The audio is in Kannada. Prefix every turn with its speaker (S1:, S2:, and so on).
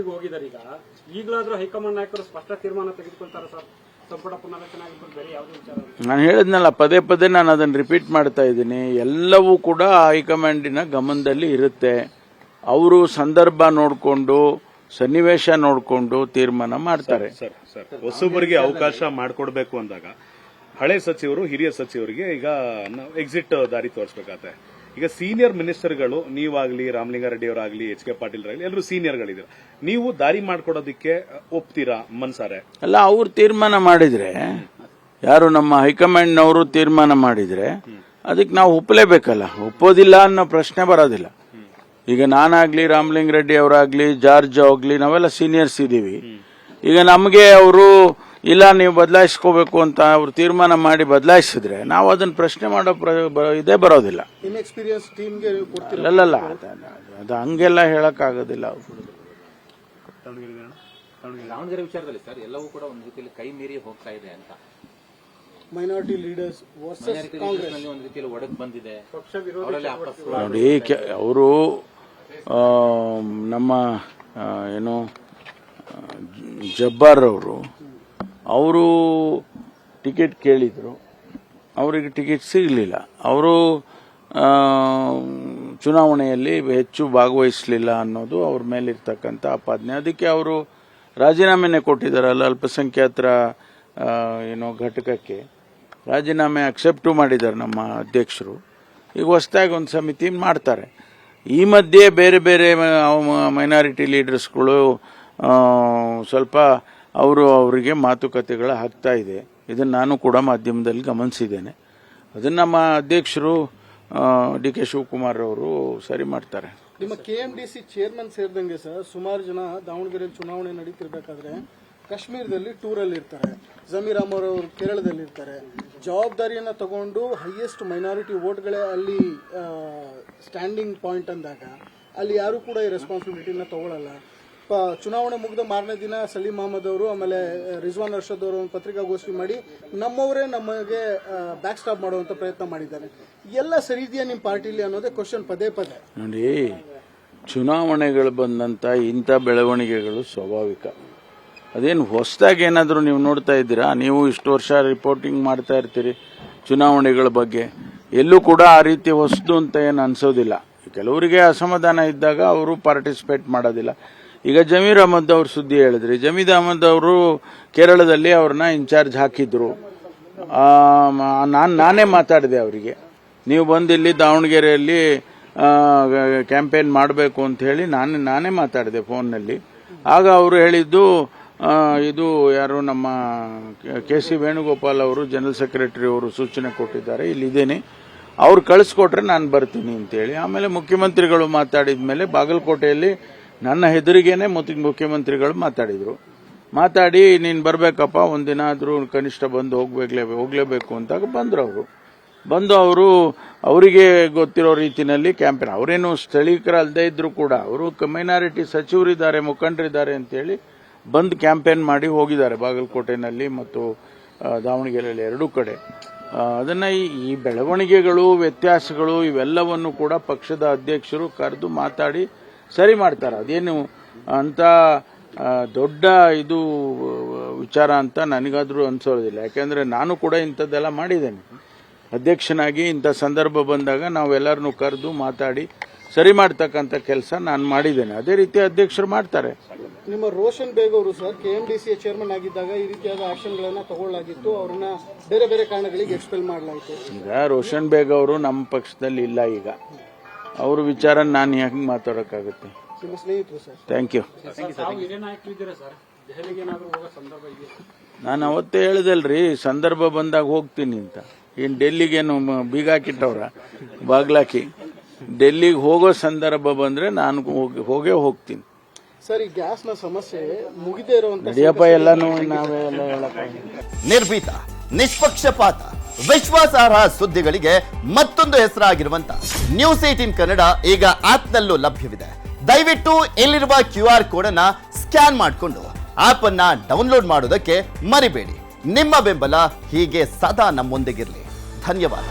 S1: ಡೆಲ್ಲಿಗೆ ಹೋಗಿದ್ದಾರೆ. ಈಗಲಾದ್ರೂ ಹೈಕಮಾಂಡ್ ನಾಯಕರು ಸ್ಪಷ್ಟ ತೀರ್ಮಾನ ತೆಗೆದುಕೊಳ್ತಾರೆ ಸರ್. ಸಂಪುಟ ಪುನರಚನೆ ಆಗಿರ್ಬೋದು, ಬೇರೆ ಯಾವುದೇ ವಿಚಾರ.
S2: ನಾನು ಹೇಳಿದ್ನಲ್ಲ, ಪದೇ ಪದೇ ನಾನು ಅದನ್ನು ರಿಪೀಟ್ ಮಾಡ್ತಾ ಇದ್ದೀನಿ. ಎಲ್ಲವೂ ಕೂಡ ಹೈಕಮಾಂಡಿನ ಗಮನದಲ್ಲಿ ಇರುತ್ತೆ. ಅವರು ಸಂದರ್ಭ ನೋಡಿಕೊಂಡು, ಸನ್ನಿವೇಶ ನೋಡಿಕೊಂಡು ತೀರ್ಮಾನ ಮಾಡ್ತಾರೆ.
S3: ಸರ್ ಹೊಸಬರಿಗೆ ಅವಕಾಶ ಮಾಡಿಕೊಡ್ಬೇಕು ಅಂದಾಗ ಹಳೆ ಸಚಿವರು ಹಿರಿಯ ಸಚಿವರಿಗೆ ಈಗ ಎಕ್ಸಿಟ್ ದಾರಿ ತೋರಿಸಬೇಕಾಗತ್ತೆ. ಈಗ ಸೀನಿಯರ್ ಮಿನಿಸ್ಟರ್ಗಳು ನೀವಾಗ್ಲಿ, ರಾಮಲಿಂಗಾರೆಡ್ಡಿ ಅವರಾಗ್ಲಿ, ಎಚ್ ಕೆ ಪಾಟೀಲ್ ರಾಗ್ಲಿ, ಎಲ್ಲರೂ ಸೀನಿಯರ್ಗಳಿದ್ದಾರೆ. ನೀವು ದಾರಿ ಮಾಡ್ಕೊಡೋದಕ್ಕೆ ಒಪ್ತೀರಾ ಮನ್ಸಾರೆ?
S2: ಅಲ್ಲ, ಅವ್ರು ತೀರ್ಮಾನ ಮಾಡಿದ್ರೆ, ಯಾರು ನಮ್ಮ ಹೈಕಮಾಂಡ್ನವರು ತೀರ್ಮಾನ ಮಾಡಿದ್ರೆ ಅದಕ್ಕೆ ನಾವು ಒಪ್ಪಲೇಬೇಕಲ್ಲ. ಒಪ್ಪೋದಿಲ್ಲ ಅನ್ನೋ ಪ್ರಶ್ನೆ ಬರೋದಿಲ್ಲ. ಈಗ ನಾನಾಗ್ಲಿ, ರಾಮಲಿಂಗಾರೆಡ್ಡಿ ಅವರಾಗ್ಲಿ, ಜಾರ್ಜ್ ಆಗ್ಲಿ, ನಾವೆಲ್ಲ ಸೀನಿಯರ್ಸ್ ಇದ್ದೀವಿ. ಈಗ ನಮಗೆ ಅವರು ಇಲ್ಲ ನೀವು ಬದಲಾಯಿಸ್ಕೋಬೇಕು ಅಂತ ಅವ್ರು ತೀರ್ಮಾನ ಮಾಡಿ ಬದಲಾಯಿಸಿದ್ರೆ ನಾವು ಅದನ್ನ ಪ್ರಶ್ನೆ ಮಾಡೋ ಇದೇ ಬರೋದಿಲ್ಲ. ಅಲ್ಲಲ್ಲ, ಅದು ಹಂಗೆಲ್ಲ ಹೇಳಕ್ಕಾಗೋದಿಲ್ಲ.
S4: ದಾವಣಗೆರೆ ವಿಚಾರದಲ್ಲಿ ಸರ್ ಎಲ್ಲವೂ ಕೂಡ ಒಂದು ರೀತಿಯಲ್ಲಿ ಕೈ ಮೀರಿ ಹೋಗ್ತಾ ಇದೆ ಅಂತ.
S5: ಮೈನಾರಿಟಿ ಲೀಡರ್ಸ್
S4: ಒಂದು ರೀತಿಯಲ್ಲಿ ಒಡಕ್ ಬಂದಿದೆ
S2: ನೋಡಿ. ಅವರು ನಮ್ಮ ಏನು ಜಬ್ಬಾರ್ ಅವರು ಟಿಕೆಟ್ ಕೇಳಿದ್ರು, ಅವರಿಗೆ ಟಿಕೆಟ್ ಸಿಗಲಿಲ್ಲ. ಅವರು ಚುನಾವಣೆಯಲ್ಲಿ ಹೆಚ್ಚು ಭಾಗವಹಿಸಲಿಲ್ಲ ಅನ್ನೋದು ಅವ್ರ ಮೇಲಿರ್ತಕ್ಕಂಥ ಆಪಾದನೆ. ಅದಕ್ಕೆ ಅವರು ರಾಜೀನಾಮೆನೇ ಕೊಟ್ಟಿದ್ದಾರಲ್ಲ, ಅಲ್ಪಸಂಖ್ಯಾತರ ಏನೋ ಘಟಕಕ್ಕೆ ರಾಜೀನಾಮೆ ಅಕ್ಸೆಪ್ಟು ಮಾಡಿದ್ದಾರೆ ನಮ್ಮ ಅಧ್ಯಕ್ಷರು. ಈಗ ಹೊಸದಾಗಿ ಒಂದು ಸಮಿತಿ ಮಾಡ್ತಾರೆ. ಈ ಮಧ್ಯೆ ಬೇರೆ ಬೇರೆ ಮೈನಾರಿಟಿ ಲೀಡರ್ಸ್ಗಳು ಸ್ವಲ್ಪ ಅವರಿಗೆ ಮಾತುಕತೆಗಳು ಆಗ್ತಾ ಇದೆ. ಇದನ್ನು ನಾನು ಕೂಡ ಮಾಧ್ಯಮದಲ್ಲಿ ಗಮನಿಸಿದ್ದೇನೆ. ಅದನ್ನು ನಮ್ಮ ಅಧ್ಯಕ್ಷರು ಡಿ ಕೆ ಶಿವಕುಮಾರ್ ಅವರು ಸರಿ ಮಾಡ್ತಾರೆ.
S5: ನಿಮ್ಮ ಕೆಎಂಡಿಸಿ ಚೇರ್ಮನ್ ಸೇರಿದಂಗೆ ಸರ್ ಸುಮಾರು ಜನ ದಾವಣಗೆರೆಯಲ್ಲಿ ಚುನಾವಣೆ ನಡೀತಿರ್ಬೇಕಾದ್ರೆ ಕಾಶ್ಮೀರದಲ್ಲಿ ಟೂರಲ್ಲಿ ಇರ್ತಾರೆ, ಜಮೀರ್ ಅಹಮದ್ ಅವರು ಕೇರಳದಲ್ಲಿ ಇರ್ತಾರೆ. ಜವಾಬ್ದಾರಿಯನ್ನ ತಗೊಂಡು ಹೈಯೆಸ್ಟ್ ಮೈನಾರಿಟಿ ವೋಟ್ಗಳೇ ಅಲ್ಲಿ ಸ್ಟ್ಯಾಂಡಿಂಗ್ ಪಾಯಿಂಟ್ ಅಂದಾಗ ಅಲ್ಲಿ ಯಾರು ಕೂಡ ಈ ರೆಸ್ಪಾನ್ಸಿಬಿಲಿಟಿನ ತಗೊಳ್ಳಲ್ಲ. ಚುನಾವಣೆ ಮುಗಿದ ಮಾರನೇ ದಿನ ಸಲೀಂ ಅಹಮದ್ ಅವರು ಆಮೇಲೆ ರಿಜ್ವಾನ್ ಅರ್ಷದ್ ಅವರು ಒಂದು ಪತ್ರಿಕಾಗೋಷ್ಠಿ ಮಾಡಿ ನಮ್ಮವರೇ ನಮಗೆ ಬ್ಯಾಕ್ ಸ್ಟಾಪ್ ಮಾಡುವಂತ ಪ್ರಯತ್ನ ಮಾಡಿದ್ದಾರೆ. ಎಲ್ಲ ಸರಿ ಇದೆಯಾ ನಿಮ್ಮ ಪಾರ್ಟಿಲಿ ಅನ್ನೋದೇ ಕ್ವಶನ್ ಪದೇ ಪದೇ.
S2: ನೋಡಿ, ಚುನಾವಣೆಗಳು ಬಂದಂತ ಇಂಥ ಬೆಳವಣಿಗೆಗಳು ಸ್ವಾಭಾವಿಕ. ಅದೇನು ಹೊಸದಾಗಿ ಏನಾದರೂ ನೀವು ನೋಡ್ತಾ ಇದ್ದೀರಾ? ನೀವು ಇಷ್ಟು ವರ್ಷ ರಿಪೋರ್ಟಿಂಗ್ ಮಾಡ್ತಾ ಇರ್ತೀರಿ ಚುನಾವಣೆಗಳ ಬಗ್ಗೆ. ಎಲ್ಲೂ ಕೂಡ ಆ ರೀತಿ ಹೊಸದು ಅಂತ ಏನು ಅನ್ಸೋದಿಲ್ಲ. ಕೆಲವರಿಗೆ ಅಸಮಾಧಾನ ಇದ್ದಾಗ ಅವರು ಪಾರ್ಟಿಸಿಪೇಟ್ ಮಾಡೋದಿಲ್ಲ. ಈಗ ಜಮೀರ್ ಅಹಮದ್ ಅವ್ರ ಸುದ್ದಿ ಹೇಳಿದ್ರಿ. ಜಮೀರ್ ಅಹಮದ್ ಅವರು ಕೇರಳದಲ್ಲಿ ಅವ್ರನ್ನ ಇನ್ಚಾರ್ಜ್ ಹಾಕಿದ್ರು. ನಾನೇ ಮಾತಾಡಿದೆ ಅವರಿಗೆ, ನೀವು ಬಂದು ಇಲ್ಲಿ ದಾವಣಗೆರೆಯಲ್ಲಿ ಕ್ಯಾಂಪೇನ್ ಮಾಡಬೇಕು ಅಂತ ಹೇಳಿ ನಾನೇ ಮಾತಾಡಿದೆ ಫೋನ್ನಲ್ಲಿ. ಆಗ ಅವರು ಹೇಳಿದ್ದು, ಇದು ಯಾರು ನಮ್ಮ ಕೆ.ಸಿ. ವೇಣುಗೋಪಾಲ್ ಅವರು ಜನರಲ್ ಸೆಕ್ರೆಟರಿ ಅವರು ಸೂಚನೆ ಕೊಟ್ಟಿದ್ದಾರೆ, ಇಲ್ಲಿದ್ದೇನೆ, ಅವ್ರು ಕಳಿಸ್ಕೊಟ್ರೆ ನಾನು ಬರ್ತೀನಿ ಅಂತೇಳಿ. ಆಮೇಲೆ ಮುಖ್ಯಮಂತ್ರಿಗಳು ಮಾತಾಡಿದ ಮೇಲೆ ಬಾಗಲಕೋಟೆಯಲ್ಲಿ ನನ್ನ ಹೆದರಿಗೆನೆ ಮುಖ್ಯಮಂತ್ರಿಗಳು ಮಾತಾಡಿ ನೀನು ಬರಬೇಕಪ್ಪ, ಒಂದಿನ ಆದರೂ ಕನಿಷ್ಠ ಬಂದು ಹೋಗ್ಲೇಬೇಕು ಅಂತಾಗ ಬಂದು ಅವರಿಗೆ ಗೊತ್ತಿರೋ ರೀತಿಯಲ್ಲಿ ಕ್ಯಾಂಪೇನ್. ಅವರೇನು ಸ್ಥಳೀಕರಲ್ಲದೆ ಇದ್ರು ಕೂಡ ಅವರು ಮೈನಾರಿಟಿ ಸಚಿವರಿದ್ದಾರೆ, ಮುಖಂಡರಿದ್ದಾರೆ ಅಂತೇಳಿ ಬಂದು ಕ್ಯಾಂಪೇನ್ ಮಾಡಿ ಹೋಗಿದ್ದಾರೆ ಬಾಗಲಕೋಟೆನಲ್ಲಿ ಮತ್ತು ದಾವಣಗೆರೆಯಲ್ಲಿ ಎರಡೂ ಕಡೆ. ಅದನ್ನ ಈ ಬೆಳವಣಿಗೆಗಳು, ವ್ಯತ್ಯಾಸಗಳು ಇವೆಲ್ಲವನ್ನು ಕೂಡ ಪಕ್ಷದ ಅಧ್ಯಕ್ಷರು ಕರೆದು ಮಾತಾಡಿ ಸರಿ ಮಾಡ್ತಾರೆ. ಅದೇನು ಅಂತ ದೊಡ್ಡ ಇದು ವಿಚಾರ ಅಂತ ನನಗಾದ್ರೂ ಅನ್ಸೋದಿಲ್ಲ. ಯಾಕೆಂದ್ರೆ ನಾನು ಕೂಡ ಇಂಥದ್ದೆಲ್ಲ ಮಾಡಿದ್ದೇನೆ. ಅಧ್ಯಕ್ಷನಾಗಿ ಇಂಥ ಸಂದರ್ಭ ಬಂದಾಗ ನಾವೆಲ್ಲರನ್ನು ಕರೆದು ಮಾತಾಡಿ ಸರಿ ಮಾಡ್ತಕ್ಕಂಥ ಕೆಲಸ ನಾನು ಮಾಡಿದ್ದೇನೆ. ಅದೇ ರೀತಿ ಅಧ್ಯಕ್ಷರು ಮಾಡ್ತಾರೆ.
S5: ನಿಮ್ಮ ರೋಷನ್ ಬೇಗ್ ಅವರು ಸರ್ ಕೆಎಂಡಿಸಿಯ ಚೇರ್ಮನ್ ಆಗಿದ್ದಾಗ ಈ ರೀತಿಯಾದ ಆಕ್ಷನ್ಗಳನ್ನ ತಗೊಳ್ಳಲಾಗಿತ್ತು, ಅವ್ರನ್ನ ಬೇರೆ ಬೇರೆ ಕಾರಣಗಳಿಗೆ ಎಕ್ಸ್ಪೆಲ್ ಮಾಡಲಾಯಿತು.
S2: ಈಗ ರೋಷನ್ ಬೇಗ್ ಅವರು ನಮ್ಮ ಪಕ್ಷದಲ್ಲಿ ಇಲ್ಲ. ಈಗ ಅವ್ರ ವಿಚಾರ ನಾನು ಹೆಂಗೆ ಮಾತಾಡೋಕ್ಕಾಗುತ್ತೆ?
S5: ನಿಮ್ಮ ಸ್ನೇಹಿತರು ಸರ್.
S2: Thank you. ನಾನು ಅವತ್ತೇ ಹೇಳಿದಲ್ರಿ, ಸಂದರ್ಭ ಬಂದಾಗ ಹೋಗ್ತೀನಿ ಅಂತ. ಏನು ಡೆಲ್ಲಿಗೇನು ಬೀಗ ಹಾಕಿಟ್ಟವ್ರ ಬಾಗ್ಲಾಕಿ? ಡೆಲ್ಲಿಗೆ ಹೋಗೋ ಸಂದರ್ಭ ಬಂದ್ರೆ ನಾನು ಹೋಗ್ತೀನಿ.
S5: ಸರ್, ಈ ಗ್ಯಾಸ್ನ ಸಮಸ್ಯೆ ಮುಗಿದೇ ಇರುವಂತ
S2: ನಡಿಯಪ್ಪ, ಎಲ್ಲಾನು ನಾವೆಲ್ಲ ಹೇಳಕ್ಕೆ.
S6: ನಿರ್ಭೀತ, ನಿಷ್ಪಕ್ಷಪಾತ, ವಿಶ್ವಾಸಾರ್ಹ ಸುದ್ದಿಗಳಿಗೆ ಮತ್ತೊಂದು ಹೆಸರಾಗಿರುವಂತ News18 ಕನ್ನಡ ಈಗ ಆಪ್ನಲ್ಲೂ ಲಭ್ಯವಿದೆ. ದಯವಿಟ್ಟು ಇಲ್ಲಿರುವ QR ಕೋಡ್ ಅನ್ನ ಸ್ಕ್ಯಾನ್ ಮಾಡಿಕೊಂಡು ಆಪ್ ಅನ್ನ ಡೌನ್ಲೋಡ್ ಮಾಡೋದಕ್ಕೆ ಮರಿಬೇಡಿ. ನಿಮ್ಮ ಬೆಂಬಲ ಹೀಗೆ ಸದಾ ನಮ್ಮೊಂದಿಗಿರಲಿ. ಧನ್ಯವಾದ.